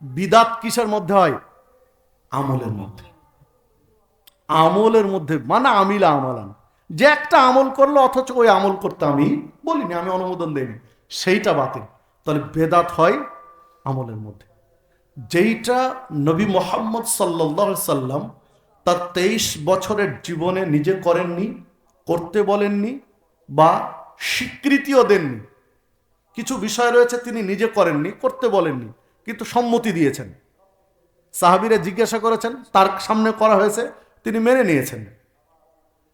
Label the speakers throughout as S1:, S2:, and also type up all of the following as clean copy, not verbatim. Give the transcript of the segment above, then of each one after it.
S1: বিদাত কিসের মধ্যে হয়? আমলের মধ্যে। আমলের মধ্যে মানে আমিলা আমালান, যে একটা আমল করলো অথচ ওই আমল করতে আমি বলিনি, আমি অনুমোদন দেইনি, সেইটা বাতিল। তাহলে বেদাত হয় আমলের মধ্যে। যেইটা নবী মোহাম্মদ সাল্লাল্লাহু আলাইহি সাল্লাম তার 23 বছরের জীবনে নিজে করেননি, করতে বলেননি বা স্বীকৃতিও দেননি। কিছু বিষয় রয়েছে তিনি নিজে করেননি, করতে বলেননি, কিন্তু সম্মতি দিয়েছেন। সাহাবীরা জিজ্ঞাসা করেছেন, তার সামনে করা হয়েছে, তিনি মেনে নিয়েছেন,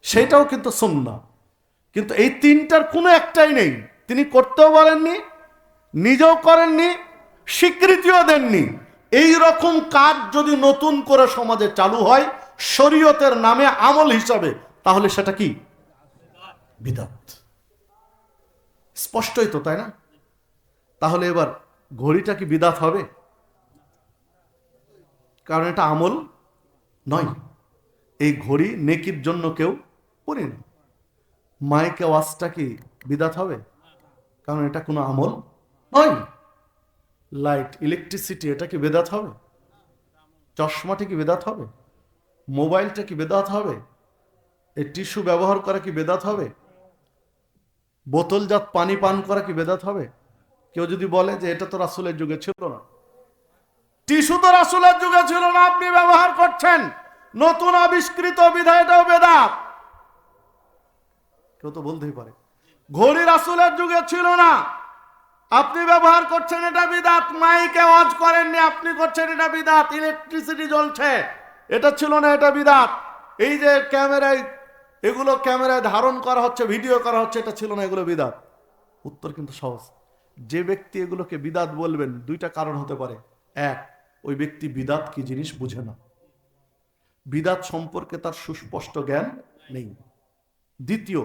S1: সেটাও কিন্তু সুন্নাহ। কিন্তু এই তিনটার কোনো একটাই নেই, তিনি করতেও বলেননি, নিজেও করেননি, স্বীকৃতিও দেননি। এই রকম কাজ যদি নতুন করে সমাজে চালু হয় শরীয়তের নামে আমল হিসাবে, তাহলে সেটা কি? বিদআত। স্পষ্টই তো, তাই না? তাহলে এবার ঘড়িটা কি বিদআত হবে? কারণ এটা আমল নয়। এই ঘড়ি নেকির জন্য কেউ পড়ে না। মাইকে ওয়াজটা কি বিদআত হবে? কারণ এটা কোনো আমল নয়। লাইট, ইলেকট্রিসিটি, এটা কি বিদআত হবে? চশমাটা কি বিদআত হবে? মোবাইলটা কি বিদআত হবে? এই টিস্যু ব্যবহার করা কি বিদআত হবে? বোতলজাত পানি পান করা কি বিদআত হবে? কেউ যদি বলে যে এটা তো রাসূলের যুগে ছিল না, টিস্যু তো রাসূলের যুগে ছিল না, আপনি ব্যবহার করছেন, নতুন আবিষ্কৃত বিধায় এটাও বিদআত, কেউ তো বলতেই পারে। ঘড়ি রাসূলের যুগে ছিল না, আপনি ব্যবহার করছেন, এটা বিদআত। মাইকে ওয়াজ করেননি, আপনি করছেন, এটা বিদআত। ইলেকট্রিসিটি জ্বলছে, এটা ছিল না, এটা বিদআত। এই যে ক্যামেরায়, এগুলো ক্যামেরায় ধারণ করা হচ্ছে, ভিডিও করা হচ্ছে, এটা ছিল না, এগুলো বিদআত। উত্তর কিন্তু সহজ। যে ব্যক্তি এগুলোকে বিদআত বলবেন, দুইটা কারণ হতে পারে। এক, ওই ব্যক্তি বিদআত কি জিনিস বুঝে না, বিদআত সম্পর্কে তার সুস্পষ্ট জ্ঞান নেই। দ্বিতীয়,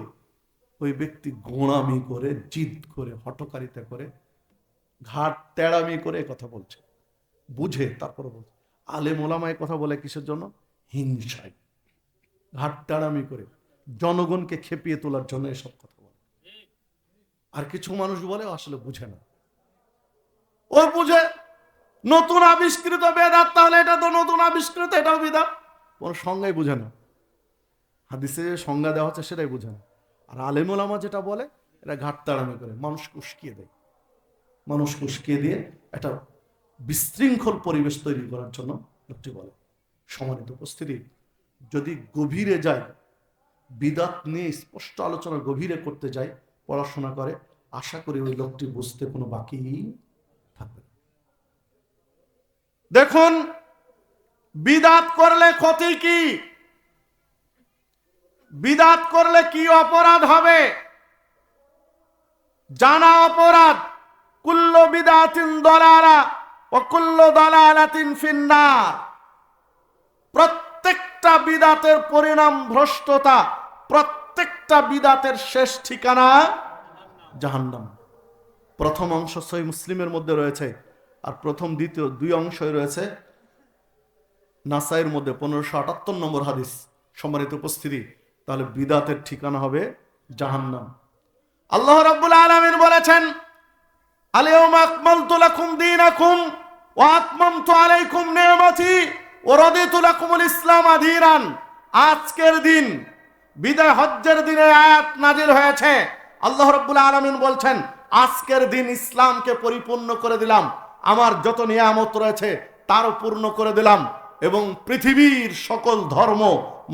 S1: ওই ব্যক্তি গোঁড়ামি করে, জিদ করে, হঠকারিতা করে, ঘাট তেড়ামি করে কথা বলছে, বুঝে তারপরে বলছে। আলেম ওলামায় কথা বলে কিসের জন্য? হিংসায়, ঘাট তেড়ামি করে, জনগণকে খেপিয়ে তোলার জন্য এসব কথা বলে। আর কিছু মানুষ বলে আসলে বুঝে না, ও বুঝে নতুন আবিষ্কৃত বেদাত, তাহলে এটা তো নতুন আবিষ্কৃত, এটাও বিদআত। কোন সংজ্ঞাই বুঝে না, হাদিসে যে সংজ্ঞা দেওয়া হচ্ছে সেটাই বুঝে না। আর আলেম ওলামা যেটা বলে, এটা ঘাট তাড়ামি করে, মানুষকে উস্কিয়ে দেয়, মানুষকে উস্কিয়ে দিয়ে একটা বিশৃঙ্খল পরিবেশ তৈরি করার জন্য লোকটি বলে। সম্মানিত উপস্থিতি, যদি গভীরে যায়, বিদআত নিয়ে স্পষ্ট আলোচনা গভীরে করতে যায়, পড়াশোনা করে, আশা করি ওই লোকটি বুঝতে কোনো বাকি থাকবে না। দেখুন, বিদআত করলে ক্ষতি কি, বিদআত করলে কি অপরাধ হবে? জানা অপরাধ। কুল্লু বিদআতিন দালালা ওয়া কুল্লু দালালাতিন ফিন্নার। প্রত্যেকটা বিদআতের পরিণাম ভ্রষ্টতা, প্রত্যেকটা বিদআতের শেষ ঠিকানা জাহান্নাম। প্রথম অংশ সহিহ মুসলিমের মধ্যে রয়েছে, আর প্রথম দ্বিতীয় দুই অংশই রয়েছে নাসাইয়ের মধ্যে 1578 নম্বর হাদিস। সম্মানিত উপস্থিতি, তাহলে বিদআতের ঠিকানা হবে জাহান্নাম। আল্লাহ রাব্বুল আলামিন বলেছেন, আল-ইয়াওমা আকমালতু লাকুম দীনাকুম ওয়া আতমামতু আলাইকুম নি'মাতি ওয়া রাদিতু লাকুমুল ইসলাম দীনান। আজকের দিন, বিদায় হজ্জের দিনে আয়াত নাজিল হয়েছে। আল্লাহ রাব্বুল আলামিন বলছেন, আজকের দিন ইসলামকে পরিপূর্ণ করে দিলাম, আমার যত নিয়ামত রয়েছে তারও পূর্ণ করে দিলাম, এবং পৃথিবীর সকল ধর্ম,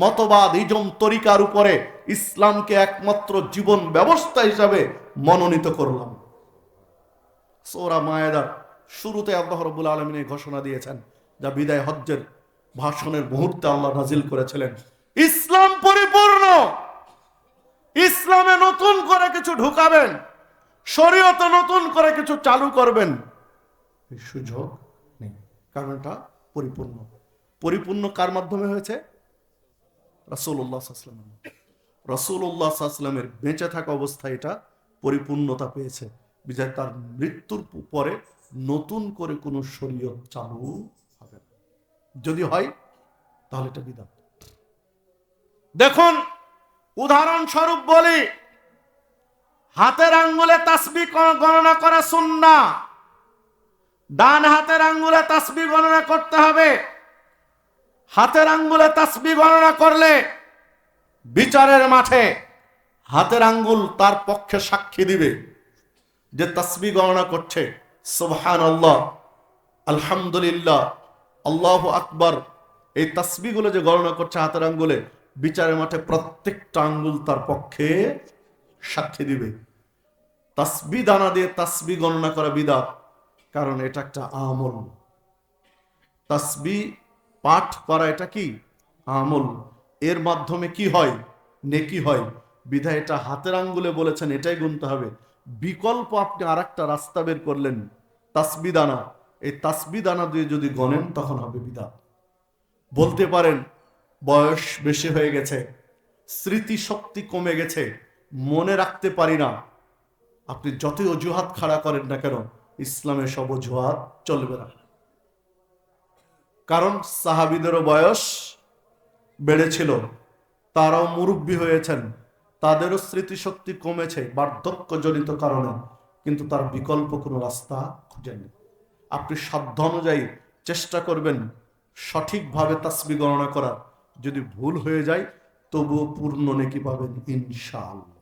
S1: মতবাদ, ইজম, তরিকার উপরে ইসলামকে একমাত্র জীবন ব্যবস্থা হিসাবে মনোনীত করলাম। সূরা মায়েদার শুরুতে আল্লাহ রাব্বুল আলামিন এই ঘোষণা দিয়েছেন, যা বিদায় হজ্জের ভাষণের মুহূর্তে আল্লাহ নাজিল করেছিলেন। ইসলাম পরিপূর্ণ, ইসলামে নতুন করে কিছু ঢুকাবেন, শরীয়তে নতুন করে কিছু চালু করবেন, এই সুযোগ নেই, কারণ এটা পরিপূর্ণ। পরিপূর্ণ কার মাধ্যমে হয়েছে? রাসূলুল্লাহ সাল্লাল্লাহু আলাইহি ওয়াসাল্লাম। রাসূলুল্লাহ সাল্লাল্লাহু আলাইহি ওয়াসাল্লামের বেঁচে থাকা অবস্থায় এটা পরিপূর্ণতা পেয়েছে, বিধায় তার মৃত্যুর পরে নতুন করে কোনো শরীয়ত চালু হবে না। যদি হয় তাহলে এটা বিদআত। দেখুন, উদাহরণস্বরূপ বলি, হাতের আঙ্গুলে তাসবিহ গণনা করা সুন্নাহ, ডান হাতের আঙ্গুলে তাসবিহ গণনা করতে হবে। হাতের আঙ্গুলে তাসবিহ গণনা করলে বিচারের মাঠে হাতের আঙ্গুল তার পক্ষে সাক্ষী দিবে যে তাসবিহ গণনা করছে। সুবহানাল্লাহ, আলহামদুলিল্লাহ, আল্লাহু আকবার, এই তাসবিহগুলো যে গণনা করছে হাতের আঙ্গুলে, বিচারের মাঠে প্রত্যেকটা আঙ্গুল তার পক্ষে সাক্ষী দিবে। তাসবিহ দানা দিয়ে তাসবিহ গণনা করা বিদআত, কারণ এটা একটা আমল। তাসবিহ পাঠ করা এটা কি আমল, এর মাধ্যমে কি হয়? নেকি হয়। বিধায় এটা হাতের আঙ্গুলে বলেছেন এটাই গুনতে হবে। বিকল্প আপনি আরেকটা রাস্তা বের করলেন, তাসবিহ দানা। এই তাসবিহ দানা দিয়ে যদি গণেন তখন হবে বিদআত। বলতে পারেন বয়স বেশি হয়ে গেছে, স্মৃতি শক্তি কমে গেছে, মনে রাখতে পারি না। আপনি যতই অজুহাত খাড়া করেন না কেন, ইসলামে সব অজুহাত চলবে না। কারণ সাহাবীদেরও বয়স বেড়েছিল, তারাও মুরব্বী হয়েছেন, তাদেরও স্মৃতিশক্তি কমেছে বার্ধক্যজনিত কারণে, কিন্তু তার বিকল্প কোনো রাস্তা খুঁজেননি। আপনি সাধ্য অনুযায়ী চেষ্টা করবেন সঠিকভাবে তাসবিহ গণনা করার। যদি ভুল হয়ে যায় তবুও পূর্ণ নেকি পাবেন ইনশাআল্লাহ।